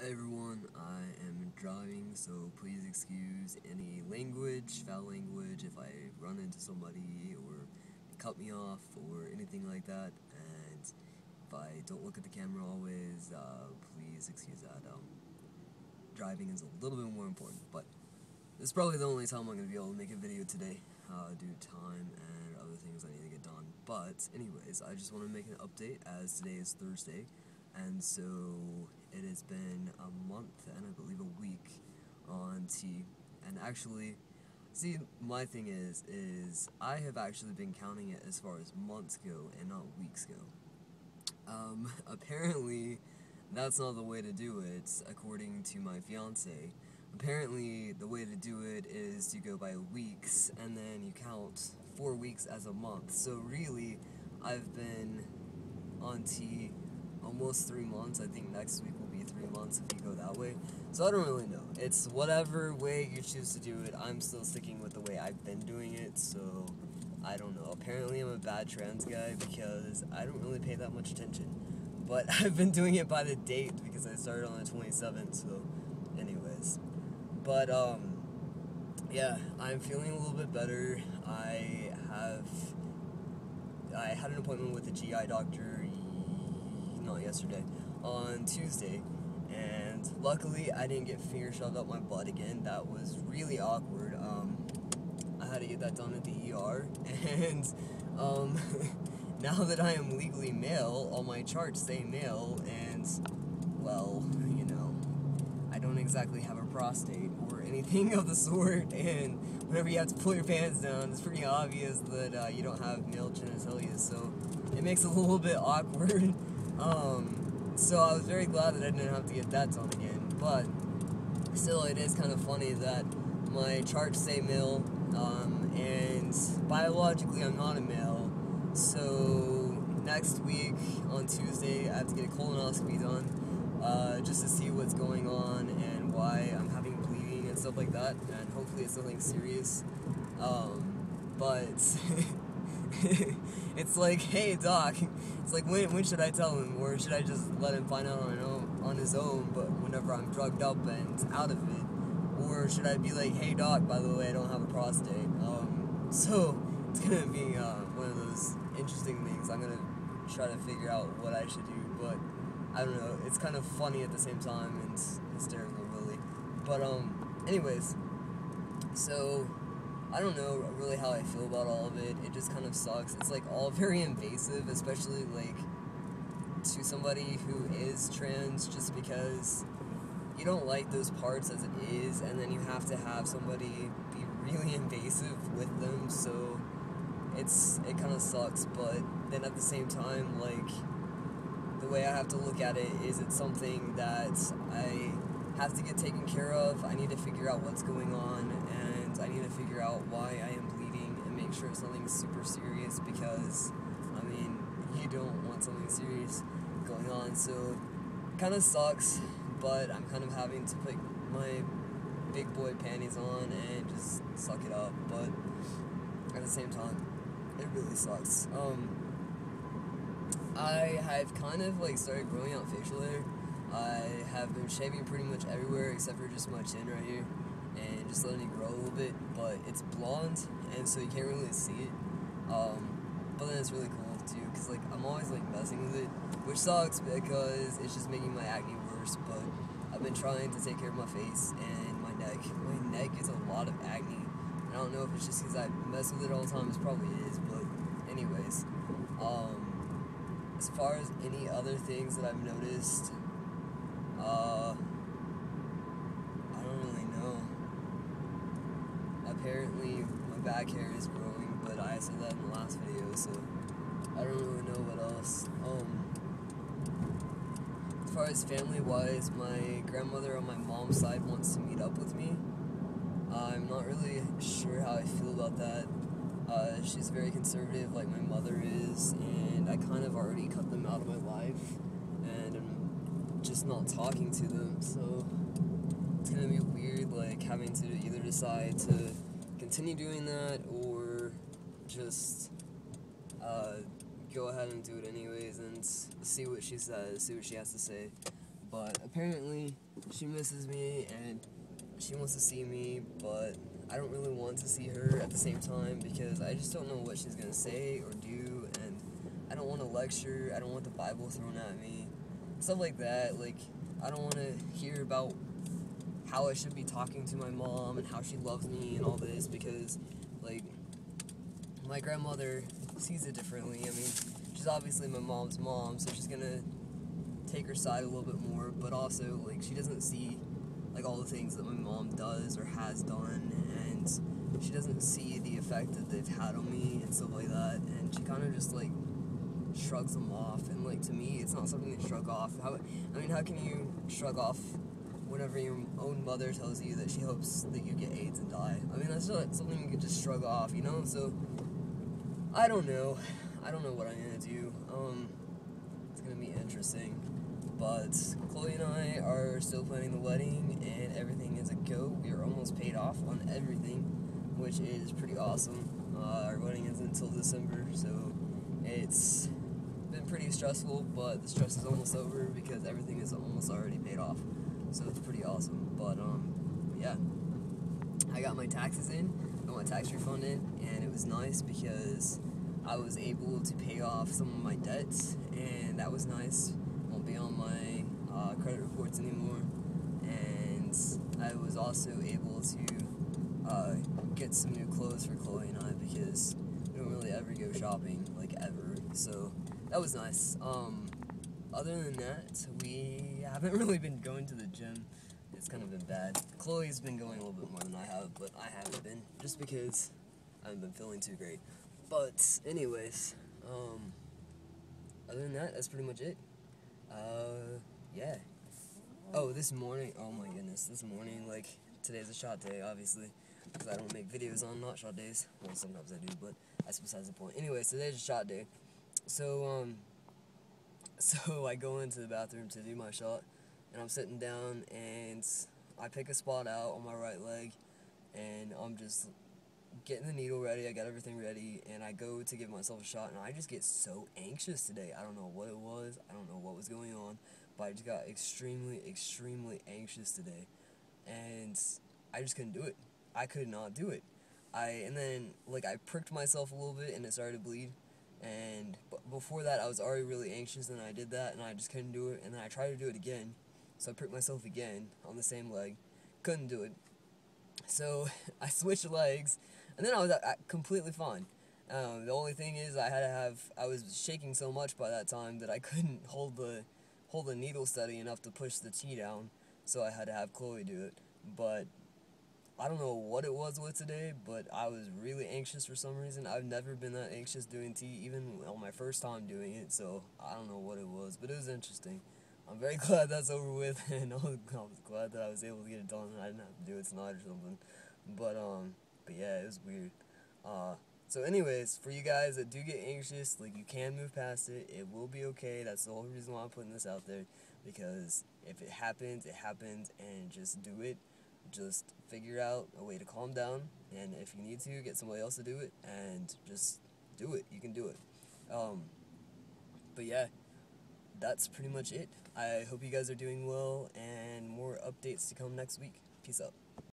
Hey everyone, I am driving, so please excuse any language, foul language, if I run into somebody or cut me off or anything like that. And if I don't look at the camera always, please excuse that. Driving is a little bit more important, but this is probably the only time I'm going to be able to make a video today due to time and other things I need to get done. But anyways, I just want to make an update as today is Thursday, and so it has been a month and I believe a week on T. And actually, see, my thing is I have actually been counting it as far as months go and not weeks go. Apparently, that's not the way to do it, according to my fiance. Apparently, the way to do it is to go by weeks, and then you count 4 weeks as a month. So really, I've been on T almost 3 months. I think next week will be 3 months if you go that way. So I don't really know. It's whatever way you choose to do it. I'm still sticking with the way I've been doing it, so I don't know. Apparently I'm a bad trans guy because I don't really pay that much attention. But I've been doing it by the date because I started on the 27th, so anyways. But, yeah, I'm feeling a little bit better. I had an appointment with a GI doctor, not yesterday, on Tuesday, and luckily I didn't get finger shoved up my butt again. That was really awkward. I had to get that done at the ER, and, now that I am legally male, all my charts say male, and, well, you know, I don't exactly have a prostate or anything of the sort, and whenever you have to pull your pants down, it's pretty obvious that you don't have male genitalia, so it makes it a little bit awkward. So I was very glad that I didn't have to get that done again, but still it is kind of funny that my charts say male, and biologically I'm not a male, so next week on Tuesday I have to get a colonoscopy done, just to see what's going on and why I'm having bleeding and stuff like that, and hopefully it's nothing serious, but it's like, hey doc, it's like, when should I tell him, or should I just let him find out on his own, but whenever I'm drugged up and out of it, or should I be like, hey doc, by the way, I don't have a prostate, so it's gonna be, one of those interesting things. I'm gonna try to figure out what I should do, but I don't know, it's kind of funny at the same time, and hysterical, really, but, anyways, so I don't know really how I feel about all of it. It just kind of sucks. It's like all very invasive, especially like to somebody who is trans, just because you don't like those parts as it is, and then you have to have somebody be really invasive with them, so it kind of sucks. But then at the same time, like, the way I have to look at it is it's something that I have to get taken care of. I need to figure out what's going on, and I need to figure out why I am bleeding and make sure it's nothing super serious, because, I mean, you don't want something serious going on, so it kind of sucks, but I'm kind of having to put my big boy panties on and just suck it up, but at the same time, it really sucks. I have kind of like started growing out facial hair. I have been shaving pretty much everywhere except for just my chin right here, and just letting it grow a little bit, but it's blonde, and so you can't really see it, but then it's really cool too, because like I'm always like messing with it, which sucks because it's just making my acne worse, but I've been trying to take care of my face and my neck. My neck is a lot of acne, and I don't know if it's just because I mess with it all the time, it probably is, but anyways, as far as any other things that I've noticed, I don't really know. Apparently, my back hair is growing, but I said that in the last video, so I don't really know what else. As far as family-wise, my grandmother on my mom's side wants to meet up with me. I'm not really sure how I feel about that. She's very conservative, like my mother is, and I kind of already cut them out of my life, and I'm just not talking to them, so it's gonna be weird, like, having to either decide to continue doing that, or just, go ahead and do it anyways, and see what she says, see what she has to say. But apparently, she misses me and she wants to see me, but I don't really want to see her at the same time because I just don't know what she's gonna say or do, and I don't want to lecture, I don't want the Bible thrown at me, stuff like that. Like, I don't want to hear about how I should be talking to my mom and how she loves me and all this because, like, my grandmother sees it differently. I mean, she's obviously my mom's mom, so she's gonna take her side a little bit more, but also, like, she doesn't see, like, all the things that my mom does or has done, and she doesn't see the effect that they've had on me and stuff like that, and she kind of just, like, shrugs them off, and, like, to me, it's not something to shrug off. How can you shrug off whenever your own mother tells you that she hopes that you get AIDS and die? I mean, that's not something you can just shrug off, you know? So, I don't know what I'm gonna do. It's gonna be interesting. But Chloe and I are still planning the wedding, and everything is a go. We are almost paid off on everything, which is pretty awesome. Our wedding is until December, so it's been pretty stressful, but the stress is almost over because everything is almost already paid off. So it's pretty awesome. But yeah, I got my taxes in, got my tax refund in, and it was nice because I was able to pay off some of my debts, and that was nice. Won't be on my credit reports anymore, and I was also able to get some new clothes for Chloe and I because we don't really ever go shopping, like, ever, so that was nice. Other than that, we haven't really been going to the gym. It's kind of been bad. Chloe's been going a little bit more than I have, but I haven't been, just because I haven't been feeling too great. But anyways, other than that, that's pretty much it. Yeah. Oh, this morning, oh my goodness, this morning, like, today's a shot day, obviously, because I don't make videos on not shot days. Well, sometimes I do, but that's besides the point. Anyways, today's a shot day. So, so I go into the bathroom to do my shot, and I'm sitting down, and I pick a spot out on my right leg, and I'm just getting the needle ready, I got everything ready, and I go to give myself a shot, and I just get so anxious today. I don't know what it was, I don't know what was going on, but I just got extremely, extremely anxious today, and I just couldn't do it. I could not do it. And then, like, I pricked myself a little bit, and it started to bleed, and before that, I was already really anxious, and I did that, and I just couldn't do it, and then I tried to do it again, so I pricked myself again on the same leg, couldn't do it. So I switched legs, and then I was completely fine. The only thing is I was shaking so much by that time that I couldn't hold the needle steady enough to push the tea down, so I had to have Chloe do it. But I don't know what it was with today, but I was really anxious for some reason. I've never been that anxious doing tea, even on my first time doing it, so I don't know what it was, but it was interesting. I'm very glad that's over with, and I was glad that I was able to get it done and I didn't have to do it tonight or something. But yeah, it was weird. So anyways, for you guys that do get anxious, like, you can move past it. It will be okay. That's the whole reason why I'm putting this out there, because if it happens, and just do it. Just figure out a way to calm down, and if you need to, get somebody else to do it, and just do it. You can do it. But yeah, that's pretty much it. I hope you guys are doing well, and more updates to come next week. Peace out.